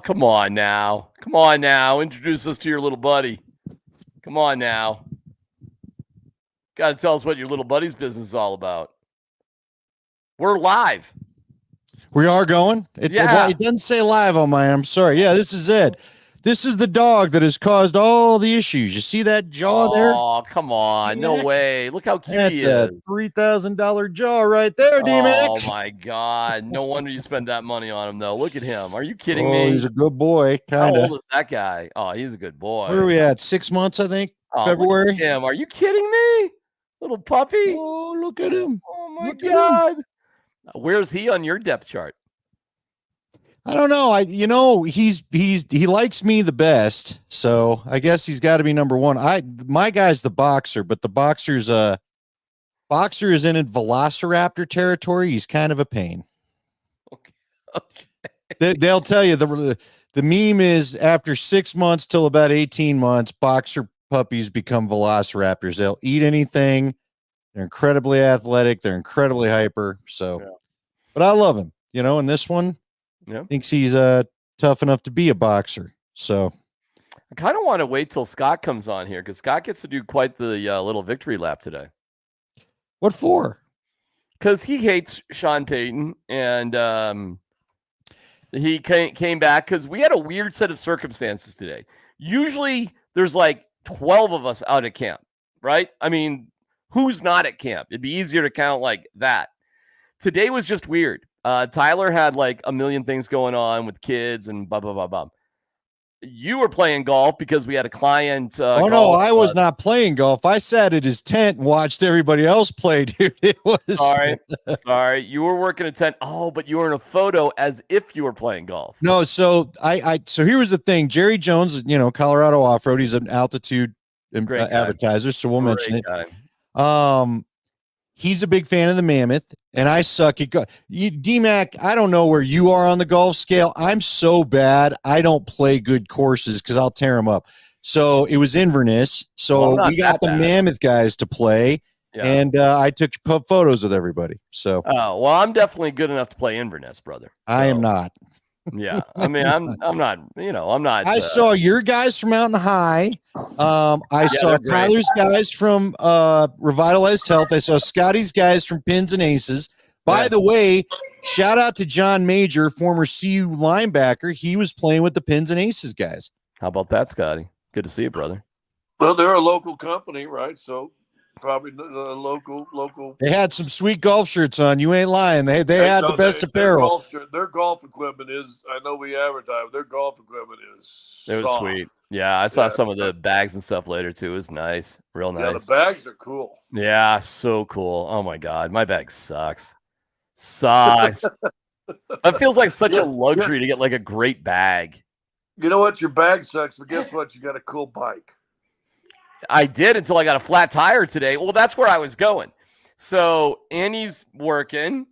come on now. Come on now. Introduce us to your little buddy. Come on now. Got to tell us what your little buddy's business is all about. We're live. We are going? Yeah. It doesn't say live on mine. I'm sorry. Yeah, this is Ed. This is the dog that has caused all the issues. You see that jaw there? Oh, come on. No way. Look how cute That's he is. a $3,000 jaw right there, DMac. Oh, my God. No wonder you spend that money on him, though. Look at him. Are you kidding Oh, me? he's a good boy, kind How of. old is that guy? Oh, he's a good boy. Where are we at? 6 months, I think, February. Look at him. Are you kidding me? Little puppy. Oh, look at him. Oh, my Look God. Where's he on your depth chart? I don't know. He likes me the best, so I guess he's got to be number one. My guy's the boxer, but the boxer is in Velociraptor territory. He's kind of a pain. Okay. They'll tell you the meme is after 6 months till about 18 months, boxer puppies become Velociraptors. They'll eat anything. They're incredibly athletic. They're incredibly hyper. So, yeah. But I love him. And this one. Yeah. Thinks he's tough enough to be a boxer. So I kind of want to wait till Scott comes on here because Scott gets to do quite the little victory lap today. What for? Because he hates Sean Payton, and he came back because we had a weird set of circumstances today. Usually there's like 12 of us out at camp, right? I mean, who's not at camp? It'd be easier to count like that. Today was just weird. Tyler had like a million things going on with kids and blah, blah, blah, blah. You were playing golf because we had a client. No, I was not playing golf. I sat at his tent and watched everybody else play, dude. It was sorry. You were working a tent. Oh, but you were in a photo as if you were playing golf. No, so so here was the thing. Jerry Jones, Colorado Off-Road, he's an altitude advertiser, so we'll mention it. Guy. He's a big fan of the Mammoth, and I suck at DMac, I don't know where you are on the golf scale. I'm so bad. I don't play good courses because I'll tear them up. So it was Inverness. So we got the Mammoth guys to play, and I took photos with everybody. So well, I'm definitely good enough to play Inverness, brother. So. I am not. Yeah, I mean, I'm not. I'm not. I saw your guys from Mountain High. I saw Tyler's guys from Revitalized Health. I saw Scotty's guys from Pins and Aces. By the way, shout out to John Major, former CU linebacker. He was playing with the Pins and Aces guys. How about that, Scotty? Good to see you, brother. Well, they're a local company, right? So probably the local. They had some sweet golf shirts on. You ain't lying. They had the best apparel. Their golf equipment is. I know we advertise. Their golf equipment is. It was soft. Sweet. Yeah, I saw some of the bags and stuff later too. It was nice, real nice. Yeah, the bags are cool. Yeah, so cool. Oh my God, my bag sucks. It feels like such a luxury to get like a great bag. You know what? Your bag sucks, but guess what? You got a cool bike. I did until I got a flat tire today. Well, that's where I was going. So Annie's working.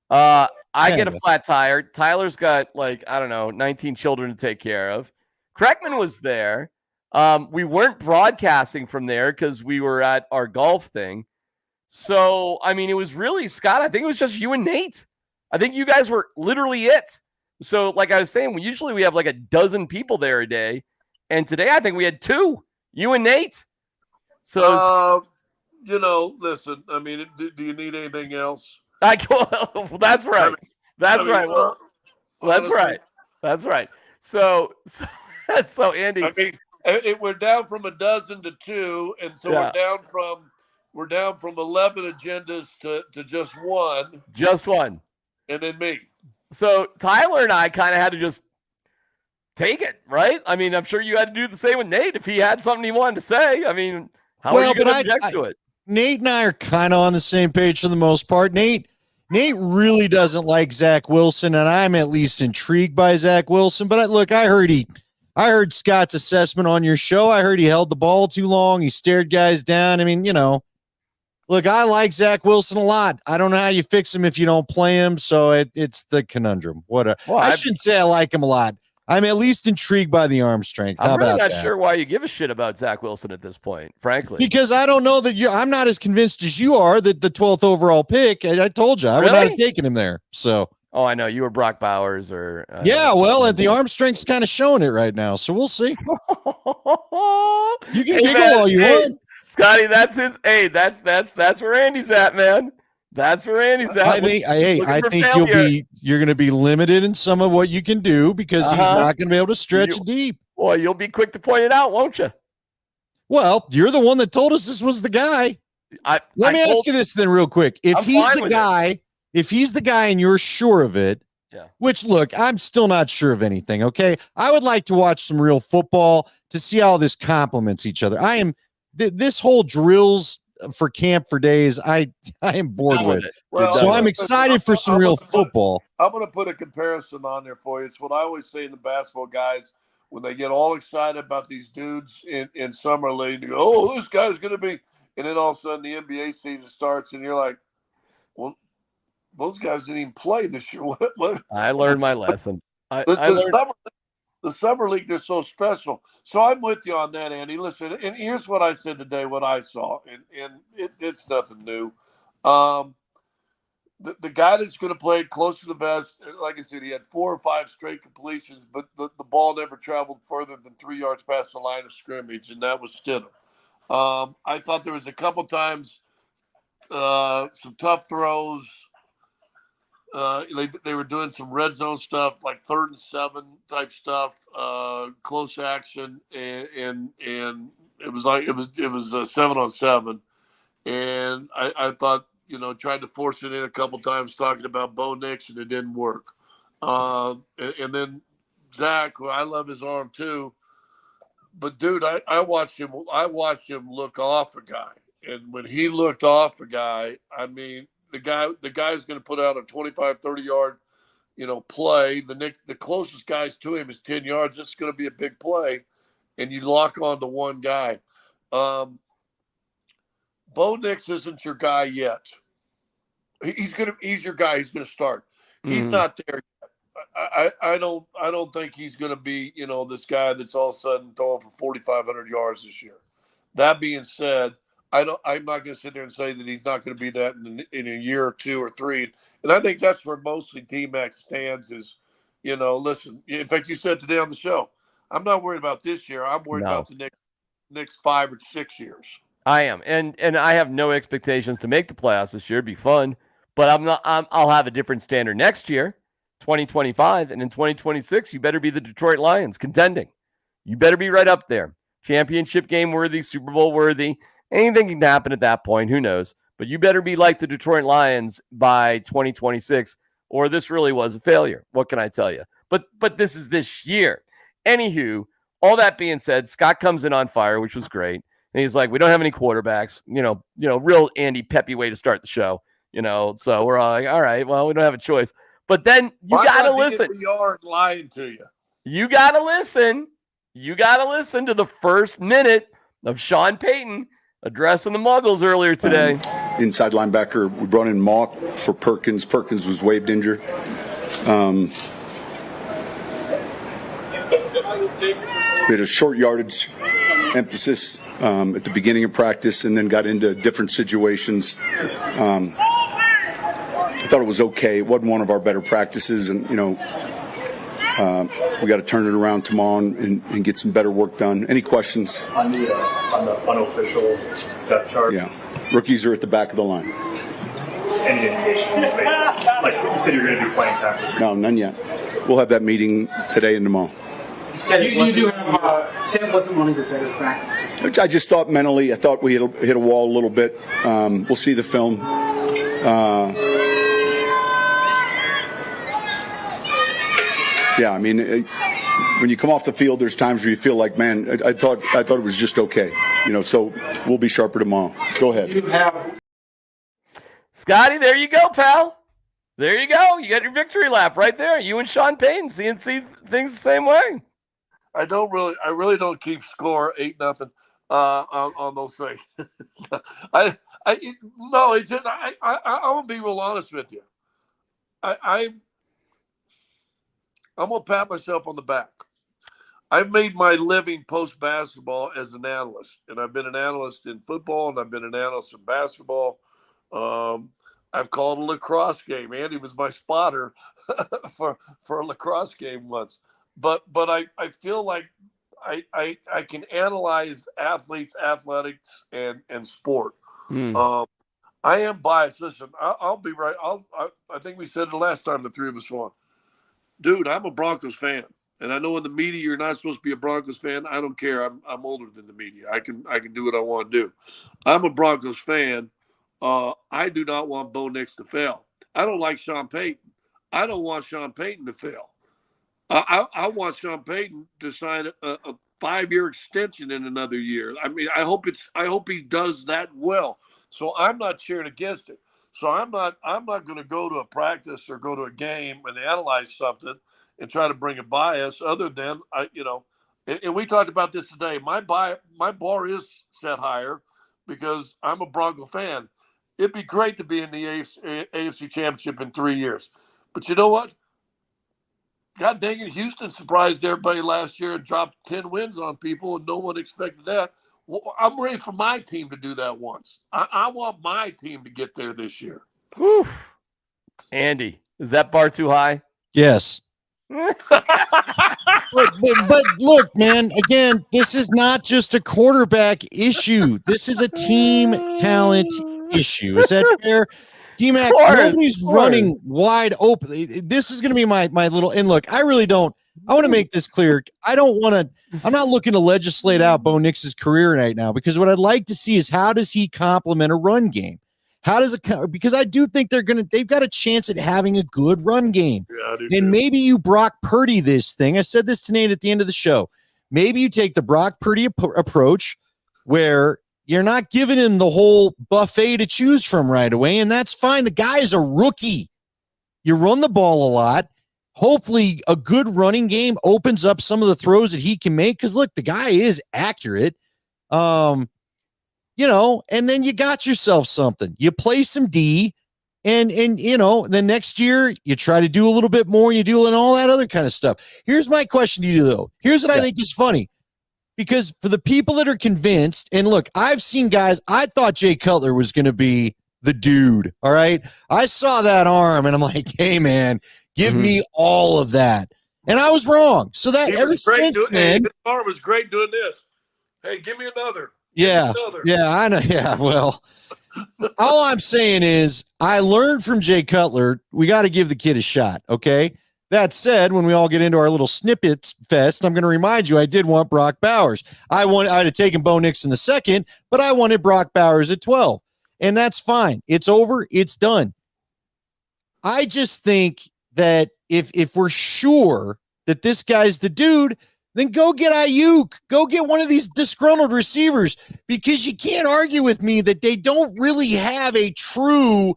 I get a flat tire. Tyler's got 19 children to take care of. Kreckman was there. We weren't broadcasting from there because we were at our golf thing. So, I mean, it was really, Scott, I think it was just you and Nate. I think you guys were literally it. So, like I was saying, usually we have like a dozen people there a day. And today I think we had 2, you and Nate. So, listen, I mean, do you need anything else? That's right. That's right. So Andy, I mean, we're down from a dozen to 2, and so we're down from 11 agendas to just 1. Just 1. And then me. So Tyler and I kind of had to just take it, right? I mean, I'm sure you had to do the same with Nate if he had something he wanted to say. I mean, how are you going to object to it? Nate and I are kind of on the same page for the most part. Nate really doesn't like Zach Wilson, and I'm at least intrigued by Zach Wilson. But I heard Scott's assessment on your show. I heard he held the ball too long. He stared guys down. I mean, look, I like Zach Wilson a lot. I don't know how you fix him if you don't play him. So it's the conundrum. I shouldn't say I like him a lot. I'm at least intrigued by the arm strength. I'm really not sure why you give a shit about Zach Wilson at this point, frankly. Because I don't know that I'm not as convinced as you are that the 12th overall pick. I told you I would not have taken him there. So Oh, I know. You were Brock Bowers or yeah, well, the arm strength's kind of showing it right now, so we'll see. You can giggle all you want. Scotty, that's his. Hey, that's where Andy's at, man. That's where Andy's at. I think you're going to be limited in some of what you can do because he's not going to be able to stretch it deep. Well, you'll be quick to point it out, won't you? Well, you're the one that told us this was the guy. Let me ask you this then real quick. If he's the guy and you're sure of it, which look, I'm still not sure of anything. Okay. I would like to watch some real football to see how this complements each other. This whole drills for camp for days, I am bored with it. Well, so I'm excited for some real football. I'm going to put a comparison on there for you. It's what I always say to basketball guys when they get all excited about these dudes in summer league. They go, oh, this guy's going to be, and then all of a sudden the NBA season starts, and you're like, well, those guys didn't even play this year. What? I learned my lesson. The summer league, they're so special. So I'm with you on that, Andy. Listen, and here's what I said today, what I saw, and it's nothing new. The guy that's going to play close to the vest, like I said, he had 4 or 5 straight completions, but the ball never traveled further than 3 yards past the line of scrimmage, and that was Stidham. I thought there was a couple times some tough throws. They were doing some red zone stuff, like 3rd and 7 type stuff, close action, and it was 7-on-7, and I thought, tried to force it in a couple times, talking about Bo Nix, and it didn't work. And then Zach, who I love his arm too, but dude, I watched him look off a guy, and when he looked off a guy, I mean, the guy's going to put out a 25, 30-yard, play. The closest guys to him is 10 yards. It's going to be a big play, and you lock on to one guy. Bo Nix isn't your guy yet. He's your guy. He's going to start. He's not there yet. I don't think he's going to be, this guy that's all of a sudden throwing for 4,500 yards this year. That being said, I'm not going to sit there and say that he's not going to be that in a year or 2 or 3. And I think that's where mostly DMac stands is, listen, in fact, you said today on the show, I'm not worried about this year. I'm worried about the next 5 or 6 years. I am. And I have no expectations to make the playoffs this year. It'd be fun, but I'll have a different standard next year, 2025. And in 2026, you better be the Detroit Lions contending. You better be right up there. Championship game worthy, Super Bowl worthy. Anything can happen at that point. Who knows? But you better be like the Detroit Lions by 2026, or this really was a failure. What can I tell you? But this is this year. Anywho, all that being said, Scott comes in on fire, which was great. And he's like, we don't have any quarterbacks. Real Andy Peppy way to start the show. So we're all like, all right, well, we don't have a choice. But then you got to listen. Lying to you. You got to listen. You got to listen to the first minute of Sean Payton addressing the Muggles earlier today. Inside linebacker, we brought in Mock for Perkins. Perkins was waived injured. We had a short yardage emphasis at the beginning of practice and then got into different situations. I thought it was okay. It wasn't one of our better practices, and we got to turn it around tomorrow and get some better work done. Any questions? On the unofficial depth chart? Yeah. Rookies are at the back of the line. Any indication? Like you said, you're going to do playing time. No, none yet. We'll have that meeting today and tomorrow. You do have, said it wasn't one of your better practices. I just thought mentally, I thought we hit a wall a little bit. We'll see the film. Yeah, I mean, when you come off the field, there's times where you feel like, man, I thought it was just okay. So we'll be sharper tomorrow. Go ahead. Scotty, there you go, pal. There you go. You got your victory lap right there. You and Sean Payton see things the same way. I really don't keep score 8-0 on those things. I'm gonna be real honest with you. I'm gonna pat myself on the back. I've made my living post basketball as an analyst, and I've been an analyst in football, and I've been an analyst in basketball. I've called a lacrosse game. Andy was my spotter for a lacrosse game once. But I feel like I can analyze athletes, athletics, and sport. I am biased. Listen, I'll be right. I think we said it last time the three of us won. Dude, I'm a Broncos fan. And I know in the media you're not supposed to be a Broncos fan. I don't care. I'm older than the media. I can do what I want to do. I'm a Broncos fan. I do not want Bo Nix to fail. I don't like Sean Payton. I don't want Sean Payton to fail. I want Sean Payton to sign a 5-year extension in another year. I mean, I hope he does that well. So I'm not cheering against it. So I'm not going to go to a practice or go to a game and analyze something and try to bring a bias other than and we talked about this today. My bar is set higher because I'm a Bronco fan. It'd be great to be in the AFC Championship in 3 years. But you know what? God dang it, Houston surprised everybody last year and dropped 10 wins on people, and no one expected that. Well, I'm ready for my team to do that once. I want my team to get there this year. Oof. Andy, is that bar too high? Yes. but look, man, again, this is not just a quarterback issue. This is a team talent issue. Is that fair? DMac, nobody's running wide open. This is going to be my little, and look, I really don't, I want to make this clear. I'm not looking to legislate out Bo Nix's career right now, because what I'd like to see is how does he complement a run game? How does it, because I do think they've got a chance at having a good run game. Yeah, I do and too. Maybe you Brock Purdy this thing. I said this to Nate at the end of the show. Maybe you take the Brock Purdy approach where you're not giving him the whole buffet to choose from right away, and that's fine. The guy is a rookie. You run the ball a lot. Hopefully a good running game opens up some of the throws that he can make, because, look, the guy is accurate. And then you got yourself something. You play some D, and the next year you try to do a little bit more, you do and all that other kind of stuff. Here's my question to you, though. Here's what I think is funny. Because for the people that are convinced, and look, I've seen guys, I thought Jay Cutler was going to be the dude, all right? I saw that arm, and I'm like, hey, man, give me all of that. And I was wrong. So that ever since then. His arm was great doing this. Hey, give me another. Yeah, I know. Yeah, well, all I'm saying is I learned from Jay Cutler, we got to give the kid a shot, okay? That said, when we all get into our little snippets fest, I'm going to remind you I did want Brock Bowers. I'd have taken Bo Nix in the second, but I wanted Brock Bowers at 12. And that's fine. It's over. It's done. I just think that if we're sure that this guy's the dude, then go get Ayuk. Go get one of these disgruntled receivers, because you can't argue with me that they don't really have a true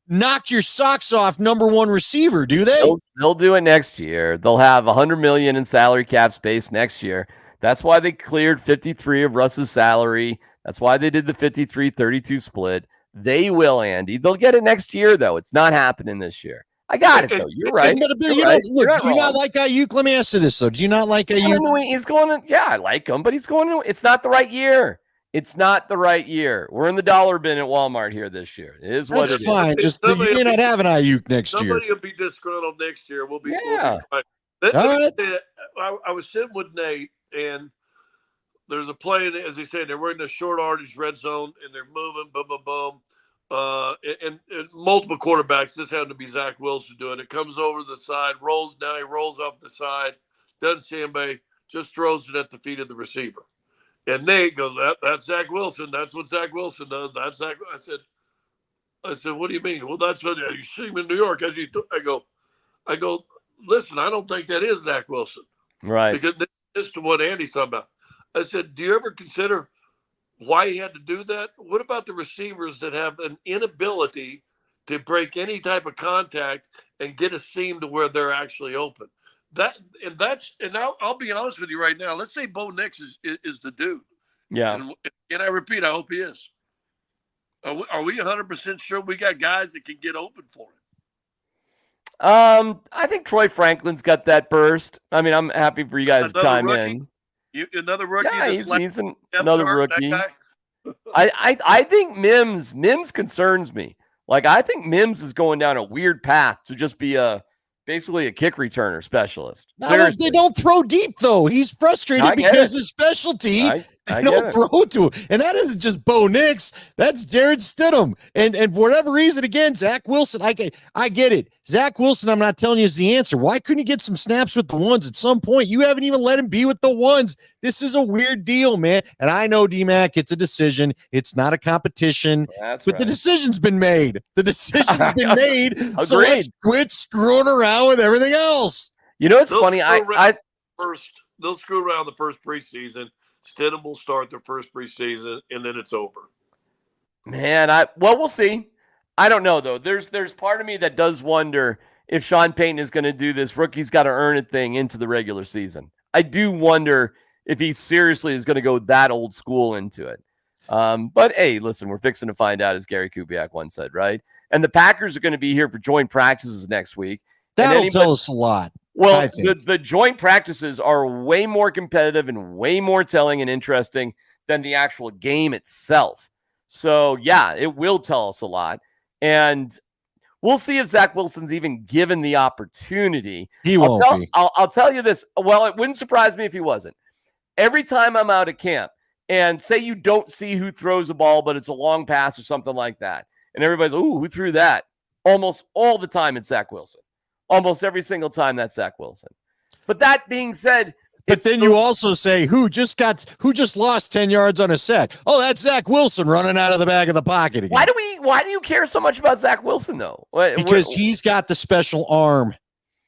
knock your socks off number one receiver, do they? They'll do it next year. They'll have $100 million in salary cap space next year. That's why they cleared 53 of Russ's salary. That's why they did the 53-32 split. They will, Andy. They'll get it next year, though. It's not happening this year. I got it, though. You're right. Look, do you not like Ayuk? Let me ask you this, though. Do you not like Ayuk? He's going to, yeah, I like him, but he's going to, it's not the right year. It's not the right year. We're in the dollar bin at Walmart here this year. It is what it is. That's fine. Just you may not have an Ayuk next year. Somebody will be disgruntled next year. We'll be fine. I was sitting with Nate, and there's a play, and as he said, they're wearing the short yardage red zone, and they're moving, boom, boom, boom. And multiple quarterbacks. This happened to be Zach Wilson doing it. Comes over the side, rolls down, he rolls off the side, doesn't see anybody, just throws it at the feet of the receiver. And Nate goes, that's Zach Wilson. That's what Zach Wilson does. That's Zach. I said, what do you mean? Well, that's what you see him in New York. I go, listen, I don't think that is Zach Wilson. Right. Because this is what Andy's talking about. I said, do you ever consider why he had to do that? What about the receivers that have an inability to break any type of contact and get a seam to where they're actually open? And I'll be honest with you right now. Let's say Bo Nix is the dude. Yeah. And I repeat, I hope he is. Are we 100% sure we got guys that can get open for him? I think Troy Franklin's got that burst. I mean, I'm happy for you guys to chime in. Another rookie. Yeah, he's another rookie. I think Mims concerns me. Like, I think Mims is going down a weird path to just be basically a kick returner specialist. They don't throw deep, though. He's frustrated because his specialty, they don't throw to him. And that isn't just Bo Nix. That's Jared Stidham. And for whatever reason, again, Zach Wilson, I get it. Zach Wilson, I'm not telling you is the answer. Why couldn't you get some snaps with the ones at some point? You haven't even let him be with the ones. This is a weird deal, man. And I know, DMac, it's a decision. It's not a competition. But the decision's been made. The decision's been made. So let's quit screwing around with everything else. You know, it's funny. They'll screw around the first preseason. Stidham will start their first preseason, and then it's over. Man, we'll see. I don't know, though. There's part of me that does wonder if Sean Payton is going to do this rookie's got to earn it thing into the regular season. I do wonder if he seriously is going to go that old school into it. But hey, listen, we're fixing to find out, as Gary Kubiak once said, right? And the Packers are going to be here for joint practices next week. That'll tell us a lot. Well, the joint practices are way more competitive and way more telling and interesting than the actual game itself. So, yeah, it will tell us a lot. And we'll see if Zach Wilson's even given the opportunity. He won't be. I'll tell you this. Well, it wouldn't surprise me if he wasn't. Every time I'm out at camp, and say you don't see who throws a ball, but it's a long pass or something like that, and everybody's, ooh, who threw that? Almost all the time it's Zach Wilson. Almost every single time that's Zach Wilson. But that being said, but then you also say who just lost 10 yards on a sack. Oh, that's Zach Wilson running out of the back of the pocket again. Why do you care so much about Zach Wilson, though? Because he's got the special arm.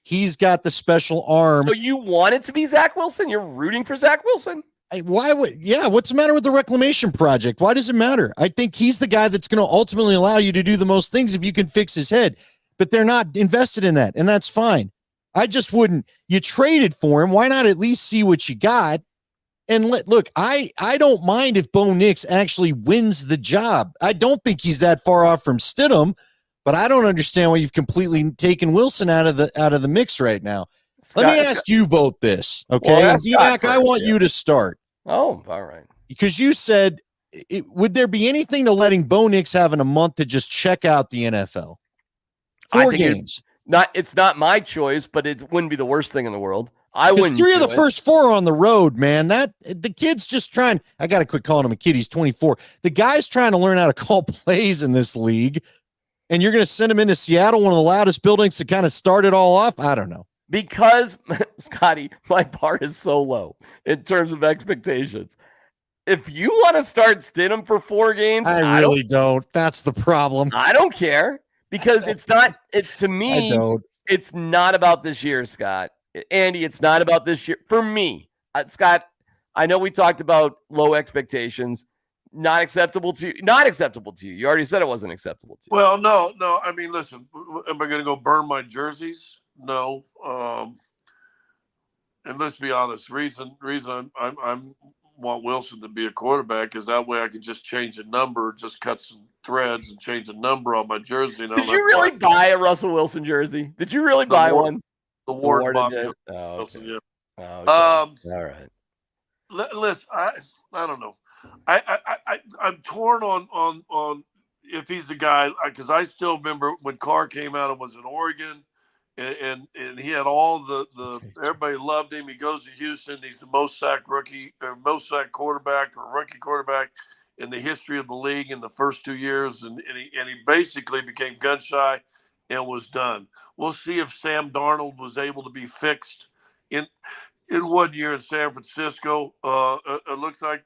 He's got the special arm. So you want it to be Zach Wilson? You're rooting for Zach Wilson? What's the matter with the reclamation project? Why does it matter? I think he's the guy that's going to ultimately allow you to do the most things if you can fix his head. But they're not invested in that, and that's fine. I just wouldn't. You traded for him. Why not at least see what you got? And look, I don't mind if Bo Nix actually wins the job. I don't think he's that far off from Stidham, but I don't understand why you've completely taken Wilson out of the mix right now. Let me ask you both this, okay? Well, DMac, I want you to start. Oh, all right. Because you said, would there be anything to letting Bo Nix have in a month to just check out the NFL? 4 games. It's not my choice, but it wouldn't be the worst thing in the world. I wouldn't. 3 of the first 4 on the road, man. The kid's just trying. I got to quit calling him a kid. He's 24. The guy's trying to learn how to call plays in this league, and you're going to send him into Seattle, one of the loudest buildings, to kind of start it all off? I don't know. Because, Scotty, my bar is so low in terms of expectations. If you want to start Stidham for 4 games, I really don't. That's the problem. I don't care, because it's not. To me, it's not about this year, Scott. Andy, it's not about this year. For me, Scott, I know we talked about low expectations. Not acceptable to you. Not acceptable to you. You already said it wasn't acceptable to you. Well, no. I mean, listen, am I going to go burn my jerseys? No. And let's be honest. Reason I'm want Wilson to be a quarterback is that way I can just change a number, just cut some threads and change a number on my jersey. Did you really buy a Russell Wilson jersey? Did you really buy one? The Warden did. Oh, Wilson, yeah. Oh, okay. All right. Listen, I don't know. I'm torn on if he's the guy, because I still remember when Carr came out and was in Oregon, and he had all the everybody loved him. He goes to Houston. He's the most sacked quarterback or rookie quarterback in the history of the league in the first 2 years, and he basically became gun shy and was done. We'll see if Sam Darnold was able to be fixed in 1 year in San Francisco. It looks like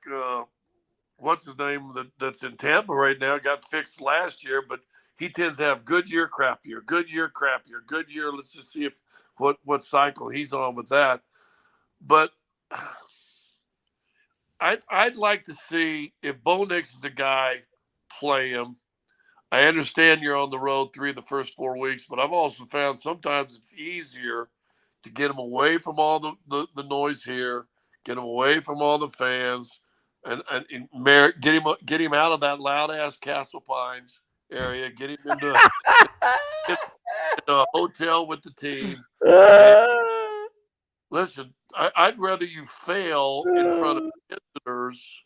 what's his name that's in Tampa right now got fixed last year, but he tends to have good year, crap year, good year, crap year, good year. Let's just see if what cycle he's on with that. But I'd like to see if Bo Nix is the guy, play him. I understand you're on the road 3 of the first 4 weeks, but I've also found sometimes it's easier to get him away from all the noise here, get him away from all the fans, and get him out of that loud ass Castle Pines area, get him into a hotel with the team. Listen, I'd rather you fail in front of visitors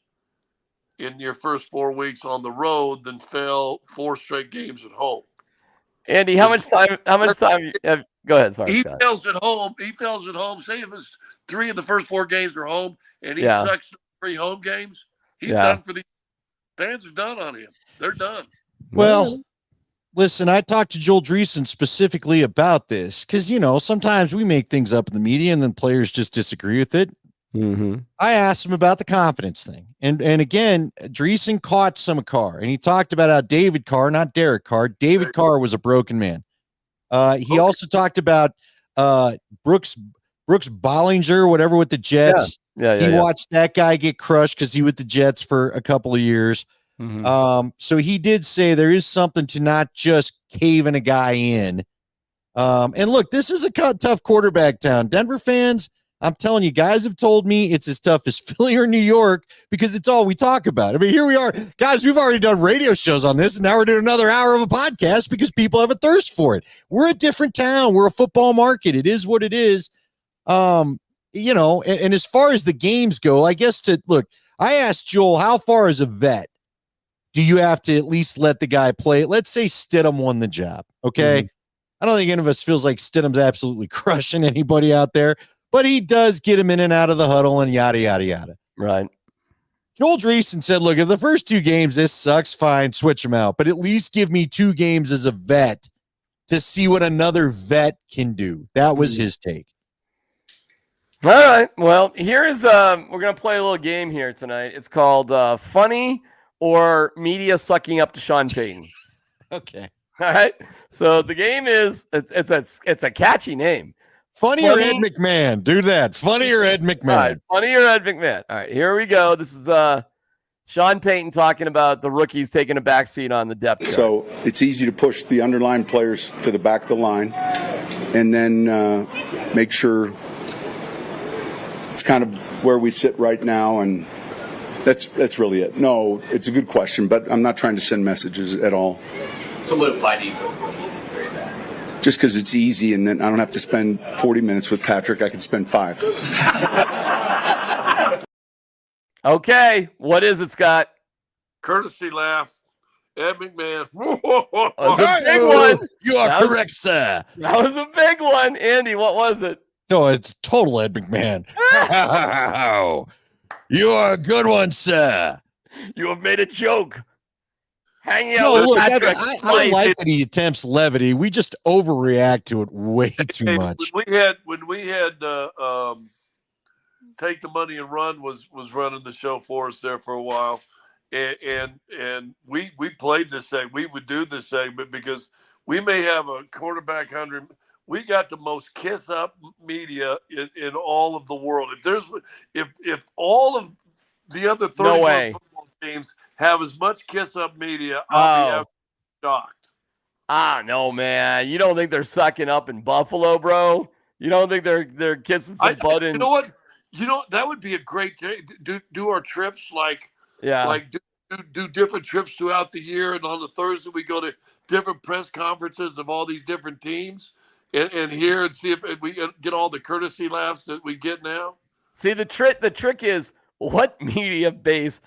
in your first 4 weeks on the road than fail 4 straight games at home. Andy, how much time? Go ahead. Sorry, he Scott. fails at home. He fails at home. Say if it's 3 of the first 4 games are home, and he sucks 3 home games, he's done for the fans. Are done on him. They're done. Well, listen, I talked to Joel Dreesen specifically about this because, sometimes we make things up in the media and then players just disagree with it. Mm-hmm. I asked him about the confidence thing. And again, Dreesen caught some Carr, and he talked about how David Carr, not Derek Carr, David Carr was a broken man. He also talked about Brooks Bollinger, whatever, with the Jets. He watched that guy get crushed because he with the Jets for a couple of years. Mm-hmm. So he did say there is something to not just caving a guy in. And look, this is a tough quarterback town. Denver fans, I'm telling you, guys have told me it's as tough as Philly or New York because it's all we talk about. I mean, here we are. Guys, we've already done radio shows on this, and now we're doing another hour of a podcast because people have a thirst for it. We're a different town. We're a football market. It is what it is. And as far as the games go, I guess I asked Joel, how far as a vet do you have to at least let the guy play? Let's say Stidham won the job, okay? Mm-hmm. I don't think any of us feels like Stidham's absolutely crushing anybody out there, but he does get him in and out of the huddle and yada, yada, yada. Right. Joel Dreesen said, look, if the first 2 games, this sucks, fine, switch him out, but at least give me 2 games as a vet to see what another vet can do. That was his take. All right. Well, here's we're going to play a little game here tonight. It's called Funny or Media Sucking Up to Sean Payton. Okay. All right. So the game is it's a catchy name. Funny or Ed McMahon? Do that. Funny or Ed McMahon? All right. Funny or Ed McMahon? All right. Here we go. This is Sean Payton talking about the rookies taking a backseat on the depth chart. So it's easy to push the underlying players to the back of the line, and then make sure it's kind of where we sit right now, and that's really it. No, it's a good question, but I'm not trying to send messages at all. So why do you go rookies very bad? Just because it's easy, and then I don't have to spend 40 minutes with Patrick. I can spend 5. Okay, what is it, Scott? Courtesy laugh. Ed McMahon. That's a big one. You are correct, sir. That was a big one. Andy, what was it? No, it's total Ed McMahon. You are a good one, sir. You have made a joke. Hanging out No, with look, Patrick. I like that he attempts levity. We just overreact to it way too much. When we had Take the Money and Run was running the show for us there for a while, and we played this segment. We would do this segment because we may have a quarterback 100. We got the most kiss up media in all of the world. If all of the other 31 football teams have as much kiss up media, I'll be shocked. No, man. You don't think they're sucking up in Buffalo, bro? You don't think they're kissing some butt in? You know what? That would be a great day. Do our trips do different trips throughout the year, and on the Thursday we go to different press conferences of all these different teams. And hear and see if we get all the courtesy laughs that we get now. See, the trick is what media base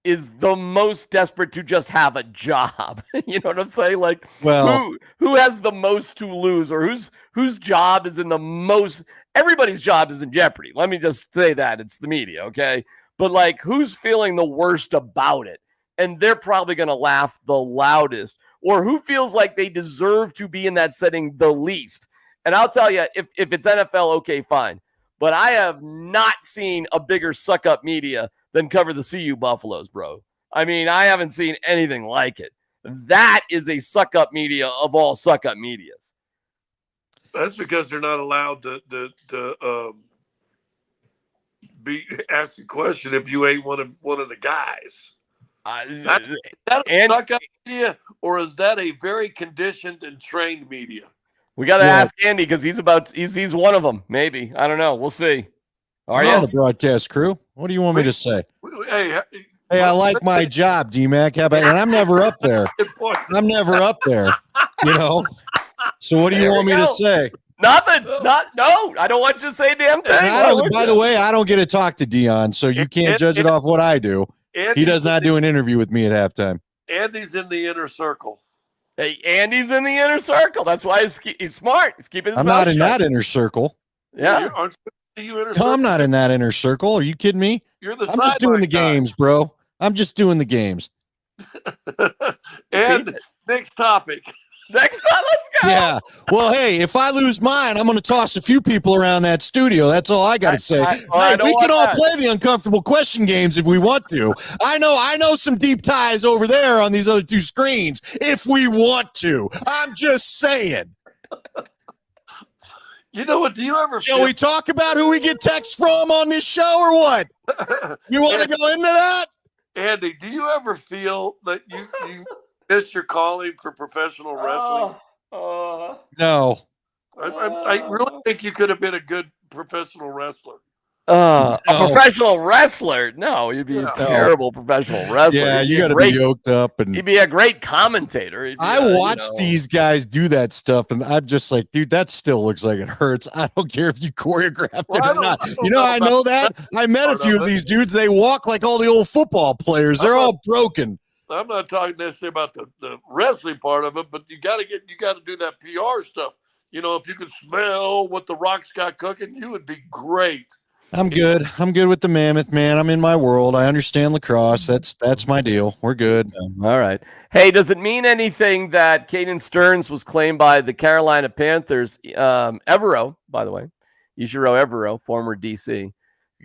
is the most desperate to just have a job. You know what I'm saying? Like, who has the most to lose, or whose job is in the most? Everybody's job is in jeopardy. Let me just say that it's the media, okay? But like, who's feeling the worst about it? And they're probably going to laugh the loudest. Or who feels like they deserve to be in that setting the least? And I'll tell you, if it's NFL, okay, fine. But I have not seen a bigger suck-up media than cover the CU Buffaloes, bro. I mean, I haven't seen anything like it. That is a suck-up media of all suck-up medias. That's because they're not allowed to ask a question if you ain't one of the guys. Is that a suck-up media, or is that a very conditioned and trained media? We got to ask Andy because he's one of them. Maybe, I don't know. We'll see. Are you on the broadcast crew? What do you want me to say? Hey, I like my job, DMac. How about? And I'm never up there. I'm never up there. So what do you want me to say? Nothing. No. I don't want you to say a damn thing. By the way, I don't get to talk to Dion, so you can't judge it off what I do. He does not do an interview with me at halftime. Andy's in the inner circle. Hey, Andy's in the inner circle. That's why he's smart. He's keeping his I'm mouth not in shut. that inner circle. Yeah. I'm not in that inner circle. Are you kidding me? You're the I'm just doing the guy. games, bro. I'm just doing the games. And next topic. Next time, let's go. Yeah. Well, hey, if I lose mine, I'm going to toss a few people around that studio. That's all I got to say. We can all play the uncomfortable question games if we want to. I know some deep ties over there on these other two screens if we want to. I'm just saying. You know what? Do you ever? Shall we talk about who we get texts from on this show or what? You want to go into that? Andy, do you ever feel that you miss your calling for professional wrestling? No. I really think you could have been a good professional wrestler. A professional wrestler? No, you'd be a terrible professional wrestler. Yeah, you got to be yoked up, and you'd be a great commentator. I watch these guys do that stuff, and I'm just like, dude, that still looks like it hurts. I don't care if you choreographed it or not. I know that. I met a few of these dudes. They walk like all the old football players. They're all broken. I'm not talking necessarily about the wrestling part of it, but you got to do that PR stuff. If you could smell what the Rock's got cooking, you would be great. I'm good. I'm good with the Mammoth, man. I'm in my world. I understand lacrosse. That's my deal. We're good. All right. Hey, does it mean anything that Caden Stearns was claimed by the Carolina Panthers? Evero, by the way, Ichiro Evero, former DC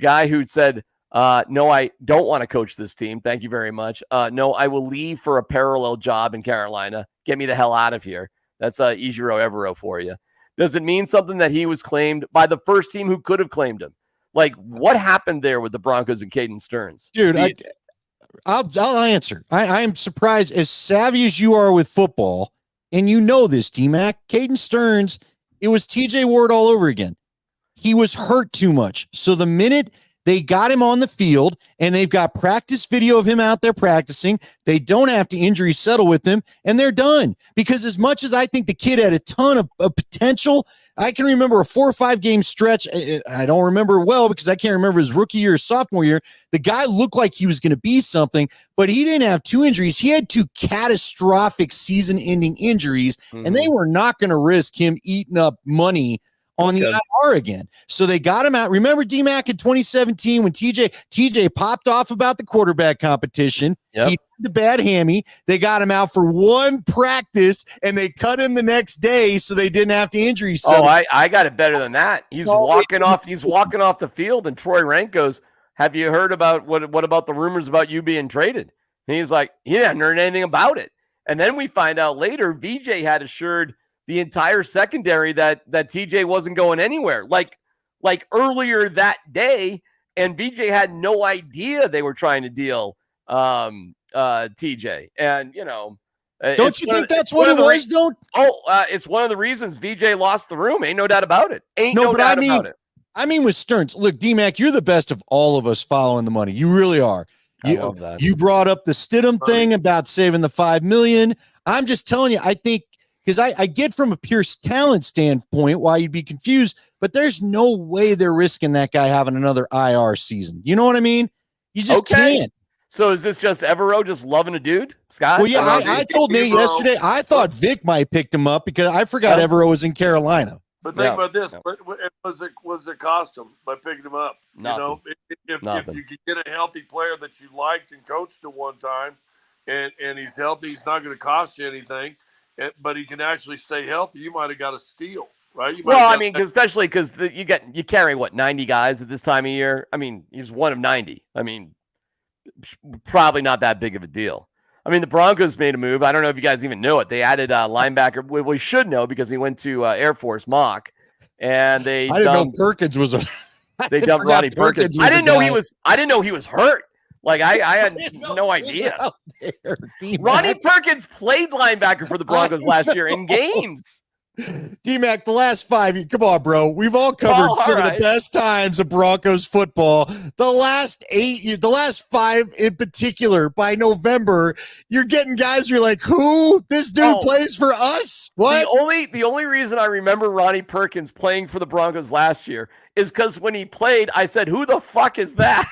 guy who said, no, I don't want to coach this team. Thank you very much. No, I will leave for a parallel job in Carolina. Get me the hell out of here. That's Ichiro Evero for you. Does it mean something that he was claimed by the first team who could have claimed him? Like, what happened there with the Broncos and Caden Stearns? Dude, I'll answer. I am surprised, as savvy as you are with football, and you know this, DMac, Caden Stearns, it was TJ Ward all over again. He was hurt too much. So the minute they got him on the field and they've got practice video of him out there practicing, they don't have to injury settle with him, and they're done. Because as much as I think the kid had a ton of potential, I can remember a 4 or 5 game stretch. I don't remember well because I can't remember his rookie year or sophomore year. The guy looked like he was going to be something, but he didn't have 2 injuries. He had 2 catastrophic season-ending injuries, and they were not going to risk him eating up money on the IR again. So they got him out. Remember DMac in 2017 when TJ popped off about the quarterback competition. Yep. He had the bad hammy. They got him out for 1 practice, and they cut him the next day so they didn't have to injury settle. Oh, I got it better than that. He's walking off the field, and Troy Rank goes, have you heard about what about the rumors about you being traded? And he's like, he hadn't heard anything about it. And then we find out later VJ had assured the entire secondary that TJ wasn't going anywhere. Like earlier that day, and VJ had no idea they were trying to deal TJ. And don't you think that's what it was? It's one of the reasons VJ lost the room. Ain't no doubt about it. About it. I mean, with Stearns, look, DMac, you're the best of all of us following the money. You really are. I love that. You brought up the Stidham thing about saving the $5 million. I'm just telling you, I think. Because I get from a pure talent standpoint why you'd be confused, but there's no way they're risking that guy having another IR season. You know what I mean? You just can't. So is this just Evero just loving a dude, Scott? Well, yeah, I told Nate yesterday, I thought Vic might picked him up because I forgot Evero was in Carolina. But think about this. Was it cost him by picking him up? Nothing. If you could get a healthy player that you liked and coached at one time and he's healthy, he's not going to cost you anything. But he can actually stay healthy. You might have got a steal, right? Especially because you carry 90 guys at this time of year. I mean, he's one of 90. I mean, probably not that big of a deal. I mean, the Broncos made a move. I don't know if you guys even know it. They added a linebacker. We should know because he went to Air Force mock, and I didn't know Perkins was a. They dumped Ronnie Perkins. I didn't know he was hurt. Like I had no idea. Ronnie Perkins played linebacker for the Broncos last year in games. DMac, the last 5 years. Come on, bro. We've all covered some of the best times of Broncos football. The last 8 years, the last 5 in particular, by November, you're getting guys you're like, who? This dude plays for us? What? The only reason I remember Ronnie Perkins playing for the Broncos last year is because when he played, I said, who the fuck is that?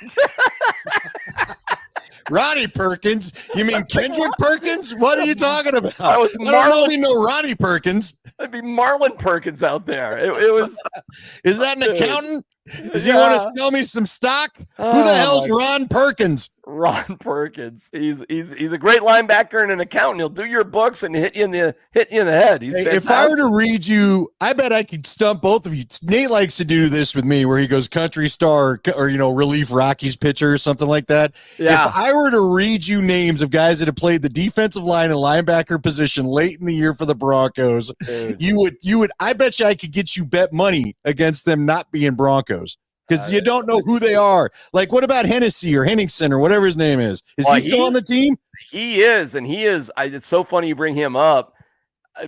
Ronnie Perkins? You mean Kendrick Perkins? What are you talking about? I was Marlon. No Ronnie Perkins. I'd be Marlon Perkins out there. It was. Is that an accountant? Does he want to sell me some stock? Who the hell's Ron Perkins? Ron Perkins. He's a great linebacker and an accountant. He'll do your books and hit you in the head. He's if I were to read you, I bet I could stump both of you. Nate likes to do this with me, where he goes country star or relief Rockies pitcher or something like that. Yeah. If I were to read you names of guys that have played the defensive line and linebacker position late in the year for the Broncos, you would. I bet you I could get you bet money against them not being Broncos. Because you don't know who they are. Like, what about Hennessy or Henningsen or whatever his name is? Is he still on the team? He is, and he is. It's so funny you bring him up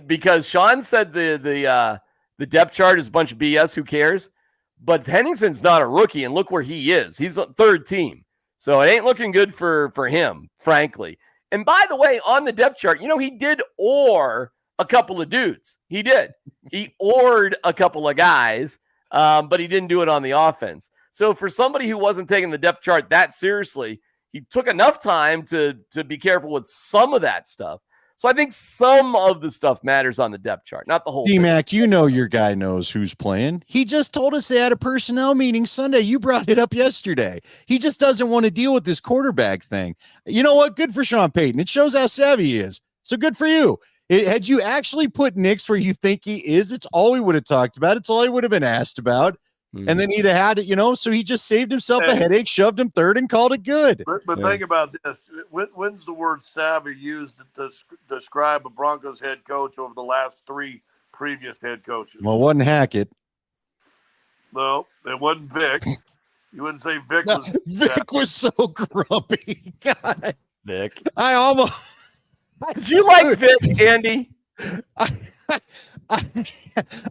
because Sean said the depth chart is a bunch of BS. Who cares? But Henningsen's not a rookie, and look where he is. He's a third team, so it ain't looking good for him, frankly. And by the way, on the depth chart, he did or a couple of dudes. He did. He ored a couple of guys. But he didn't do it on the offense. So for somebody who wasn't taking the depth chart that seriously, he took enough time to be careful with some of that stuff. So I think some of the stuff matters on the depth chart, not the whole DMac, your guy knows who's playing. He just told us they had a personnel meeting Sunday. You brought it up yesterday. He just doesn't want to deal with this quarterback thing. You know what? Good for Sean Payton. It shows how savvy he is. So good for you. Had you actually put Nix where you think he is, it's all we would have talked about. It's all he would have been asked about. And then he'd have had it, so he just saved himself a headache, shoved him third, and called it good. But think about this. When's the word savvy used to describe a Broncos head coach over the last three previous head coaches? Well, it wasn't Hackett. No, it wasn't Vic. You wouldn't say Vic was Vic was so grumpy. God. Vic. I almost... Did you like Vic, Andy?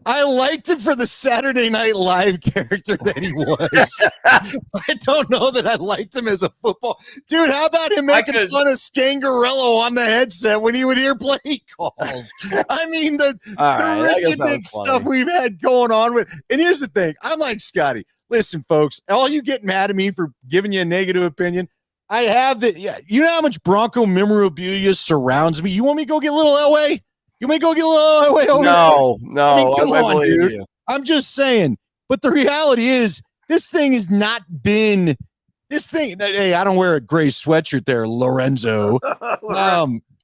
I liked him for the Saturday Night Live character that he was. I don't know that I liked him as a football dude. How about him making fun of Scangarello on the headset when he would hear play calls? I mean, the ridiculous stuff we've had going on with. And here's the thing: I'm like Scotty. Listen, folks, all you get mad at me for giving you a negative opinion. I have that. Yeah, you know how much Bronco memorabilia surrounds me. You want me to go get a little Elway? You may go get a little Elway over No. I mean, come on, dude. You. I'm just saying. But the reality is, this thing has not been. This thing. Hey, I don't wear a gray sweatshirt there, Lorenzo.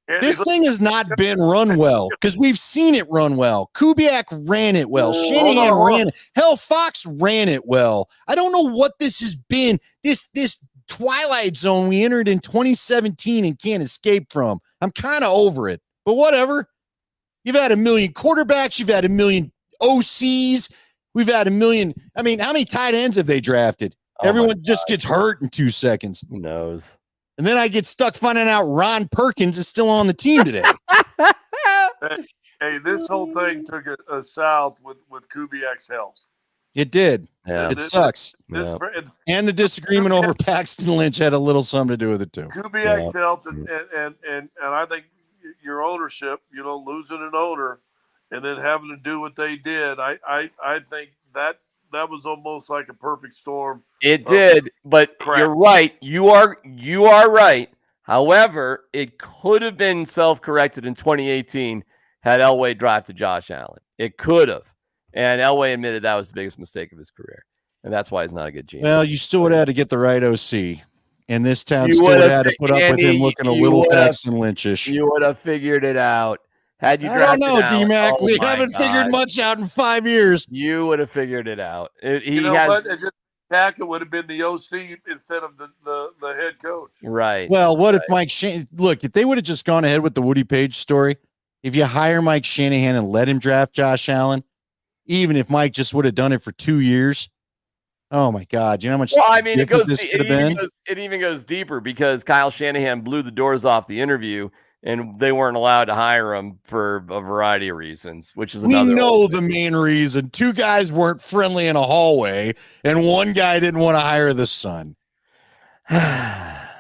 This thing has not been run well because we've seen it run well. Kubiak ran it well. Shanahan ran it. Hell, Fox ran it well. I don't know what this has been. This Twilight Zone we entered in 2017 and can't escape from. I'm kind of over it, but whatever. You've had a million quarterbacks. You've had a million OCs. We've had a million. I mean, how many tight ends have they drafted? Everyone just gets hurt in 2 seconds. Who knows? And then I get stuck finding out Ron Perkins is still on the team today. Hey, this whole thing took a south with Kubiak's health. It did. Yeah. It sucks. And the disagreement over Paxton Lynch had a little something to do with it too. Kubiak's health and I think your ownership, losing an owner and then having to do what they did, I think that was almost like a perfect storm. It did, but you're right. You are right. However, it could have been self-corrected in 2018 had Elway drafted Josh Allen. It could have. And Elway admitted that was the biggest mistake of his career. And that's why he's not a good GM. Well, you still would have had to get the right OC. And this town still would have had to put up with him looking a little Paxton Lynchish. You would have figured it out. Had you I don't know, DMac. We haven't figured much out in 5 years. You would have figured it out. Tackett would have been the OC instead of the head coach. Right. Well, what if Mike Shanahan... Look, if they would have just gone ahead with the Woody Page story, if you hire Mike Shanahan and let him draft Josh Allen, even if Mike just would have done it for 2 years, oh my God, you know how much it even goes deeper because Kyle Shanahan blew the doors off the interview and they weren't allowed to hire him for a variety of reasons, which is another. We know the main reason. 2 guys weren't friendly in a hallway and 1 guy didn't want to hire the son. All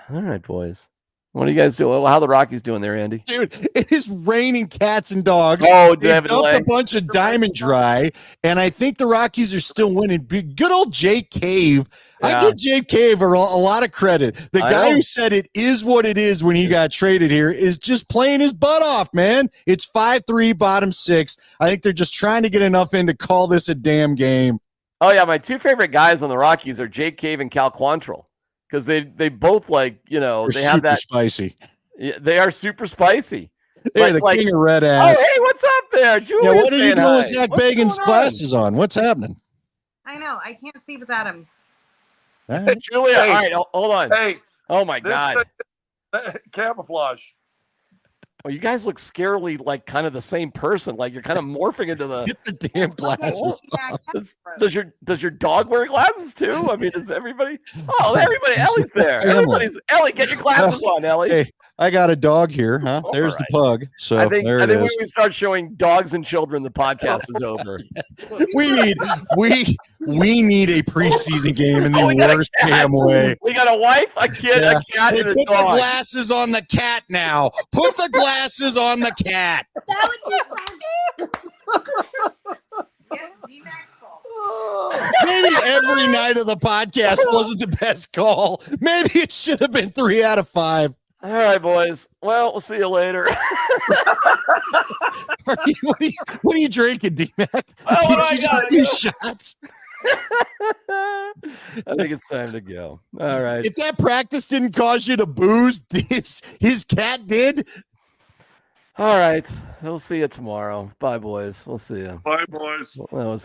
right, boys. What are you guys doing? How are the Rockies doing there, Andy? Dude, it is raining cats and dogs. Oh, they dumped a bunch of Diamond Dry, and I think the Rockies are still winning. Good old Jake Cave. Yeah. I give Jake Cave a lot of credit. The guy who said it is what it is when he got traded here is just playing his butt off, man. It's 5-3, bottom 6. I think they're just trying to get enough in to call this a damn game. Oh, yeah, my two favorite guys on the Rockies are Jake Cave and Cal Quantrill. Because they both they have that spicy. Yeah, they are super spicy. They're the king of red ass. Oh, hey, what's up there, Julia? Yeah, what are you doing with Zach Bagan's glasses on? What's happening? I know. I can't see without him. Hey, Julia, all right, hold on. Hey, oh my God, camouflage. Well, you guys look scarily like kind of the same person. Like you're kind of morphing into the. Get the damn glasses. Does your dog wear glasses too? I mean, does everybody? Oh, everybody. Ellie's there. Ellie, get your glasses on, Ellie. Hey, I got a dog here, huh? There's the pug. So I think when we start showing dogs and children, the podcast is over. we need a preseason game in the worst damn way. We got a wife, a kid, a cat, and a dog. Put the glasses on the cat now. Put the glasses on the cat. That would be Maybe every night of the podcast wasn't the best call. Maybe it should have been 3 out of 5. All right, boys. Well, we'll see you later. What are you drinking, DMac? Oh, Did you just do shots? I think it's time to go. All right. If that practice didn't cause you to booze, his cat did. All right. We'll see you tomorrow. Bye, boys. We'll see you. Bye, boys. That was